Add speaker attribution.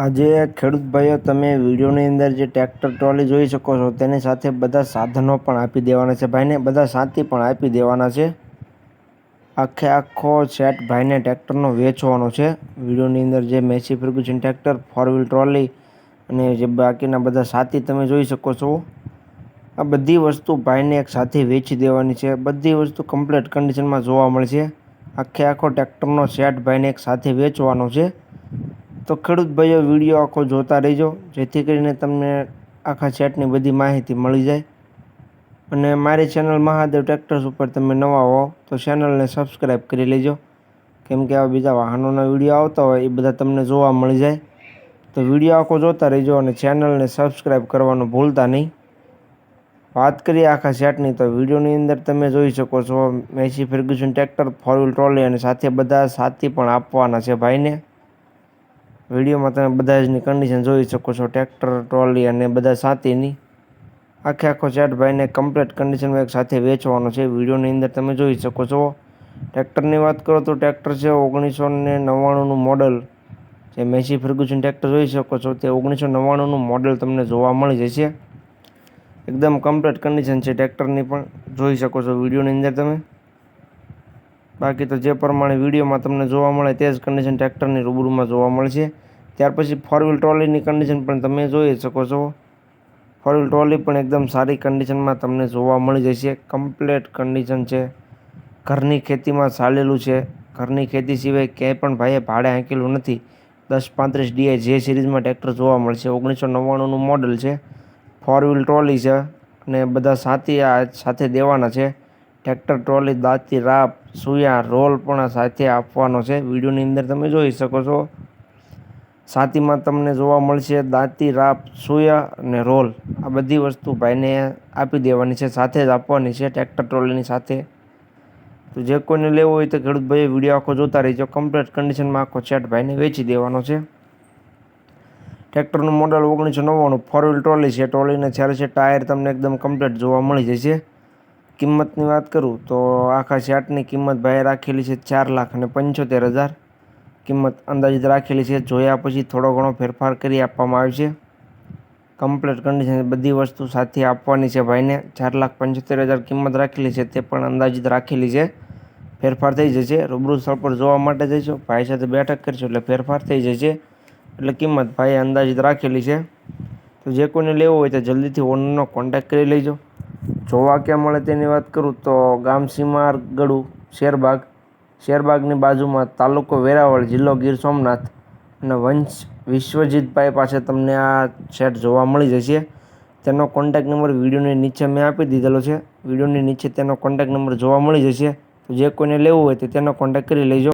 Speaker 1: આજે ખેડૂત ભાઈઓ તમે વિડીયોની અંદર જે ટ્રેક્ટર ટ્રોલી જોઈ શકો છો તેની સાથે બધા સાધનો પણ આપી દેવાના છે ભાઈને, બધા સાથી પણ આપી દેવાના છે. આખો સેટ ભાઈને ટ્રેક્ટરનો વેચવાનો છે. વિડીયોની અંદર જે Massey Ferguson tractor, 4 wheel trolley અને જે બાકીના બધા સાથી તમે જોઈ શકો છો. આ બધી વસ્તુ ભાઈને એક સાથે વેચી દેવાની છે. બધી વસ્તુ કમ્પ્લીટ કન્ડિશનમાં જોવા મળશે. આખો ટ્રેક્ટરનો સેટ ભાઈને એક સાથે વેચવાનો છે. તો ખેડૂત ભાઈઓ વિડીયો આખો જોતા રહેજો, જેથી કરીને તમને આખા સેટની બધી માહિતી મળી જાય. અને મારી ચેનલ મહાદેવ ટ્રેક્ટર્સ ઉપર તમે નવા હો તો ચેનલને સબસ્ક્રાઈબ કરી લેજો, કેમ કે આ બીજા વાહનોના વિડીયો આવતા હોય એ બધા તમને જોવા મળી જાય. તો વિડીયો આખો જોતા રહેજો અને ચેનલને સબસ્ક્રાઈબ કરવાનું ભૂલતા નહીં. વાત કરીએ આખા સેટની તો વિડીયોની અંદર તમે જોઈ શકો છો Massey Ferguson tractor, 4 wheel trolley અને સાથે બધા સાથી પણ આપવાના છે ભાઈને. વિડીયોમાં તમે બધા જની કન્ડિશન જોઈ શકો છો, ટ્રેક્ટર, ટ્રોલી અને બધા સાથીની. આખો સેટ ભાઈને કમ્પ્લીટ કન્ડિશનમાં એક સાથે વેચવાનો છે. વિડીયોની અંદર તમે જોઈ શકો છો. ટ્રેક્ટરની વાત કરો તો ટ્રેક્ટર છે 1999નું મોડલ. જે મેસી ફર્ગ્યુસન ટ્રેક્ટર જોઈ શકો છો તે 1999નું મોડલ તમને જોવા મળી જશે. એકદમ કમ્પ્લીટ કન્ડિશન છે ટ્રેક્ટરની પણ જોઈ શકો છો વિડીયોની અંદર તમે. બાકી તો જે પ્રમાણે વિડીયોમાં તમને જોવા મળે તે જ કન્ડિશન ટ્રેક્ટરની રૂબરૂમાં જોવા મળશે. ત્યાર પછી 4 વ્હીલ ટ્રોલીની કન્ડિશન પણ તમે જોઈ શકો છો. 4 વ્હીલ ટ્રોલી પણ એકદમ સારી કન્ડિશનમાં તમને જોવા મળી જશે. કમ્પ્લીટ કન્ડિશન છે. ઘરની ખેતીમાં ચાલેલું છે. ઘરની ખેતી સિવાય ક્યાંય પણ ભાઈએ ભાડે હાંકેલું નથી. 1035 DI જે સિરીઝમાં ટ્રેક્ટર જોવા મળશે. 1999નું મોડલ છે. 4 વ્હીલ ટ્રોલી છે અને બધા સાથી આ સાથે દેવાના છે. ટ્રેક્ટર, ટ્રોલી, દાંતી, રાપ, સુયા, રોલ પણ સાથે આપવાનો છે. વિડીયોની અંદર તમે જોઈ શકો છો. સાથીમાં તમને જોવા મળશે દાંતી, રાપ, સુયા અને રોલ. આ બધી વસ્તુ ભાઈને આપી દેવાની છે, સાથે જ આપવાની છે ટ્રેક્ટર ટ્રોલીની સાથે. તો જે કોઈને લેવું હોય તો ખેડૂત ભાઈ વિડીયો આખો જોતા રહીજો. કમ્પ્લીટ કન્ડિશનમાં આખો સેટ ભાઈને વેચી દેવાનો છે. ટ્રેક્ટરનું મોડલ 1999, 4 વ્હીલ ટ્રોલી છે. ટ્રોલીને છેલ્લે છે ટાયર તમને એકદમ કમ્પ્લીટ જોવા મળી જશે. કિંમતની વાત કરું તો આખા સેટની કિંમત ભાઈએ રાખેલી છે 4,75,000. કિંમત અંદાજિત રાખેલી છે. જોયા પછી થોડો ઘણો ફેરફાર કરી આપવામાં આવશે. કમ્પ્લીટ કન્ડિશન બધી વસ્તુ સાથે આપવાની છે ભાઈને. 4,75,000 કિંમત રાખેલી છે, તે પણ અંદાજિત રાખેલી છે. ફેરફાર થઈ જશે. રૂબરૂ સ્થળ પર જોવા માટે જઈશું, ભાઈ સાથે બેઠક કરીશું એટલે ફેરફાર થઈ જશે. એટલે કિંમત ભાઈએ અંદાજિત રાખેલી છે. તો જે કોઈને લેવું હોય તો જલ્દીથી ઓનરનો કોન્ટેક્ટ કરી લેજો. જોવા ક્યાં મળે તેની વાત કરું તો ગામ સીમાર ગળું, શેરબાગ. શેરબાગની બાજુમાં તાલુકો વેરાવળ, જિલ્લો ગીર સોમનાથ અને વંશ વિશ્વજીતભાઈ પાસે તમને આ સેટ જોવા મળી જશે. તેનો કોન્ટેક્ટ નંબર વિડીયોની નીચે મેં આપી દીધેલો છે. વિડીયોની નીચે તેનો કોન્ટેક્ટ નંબર જોવા મળી જશે. તો જે કોઈને લેવું હોય તો તેનો કોન્ટેક્ટ કરી લેજો.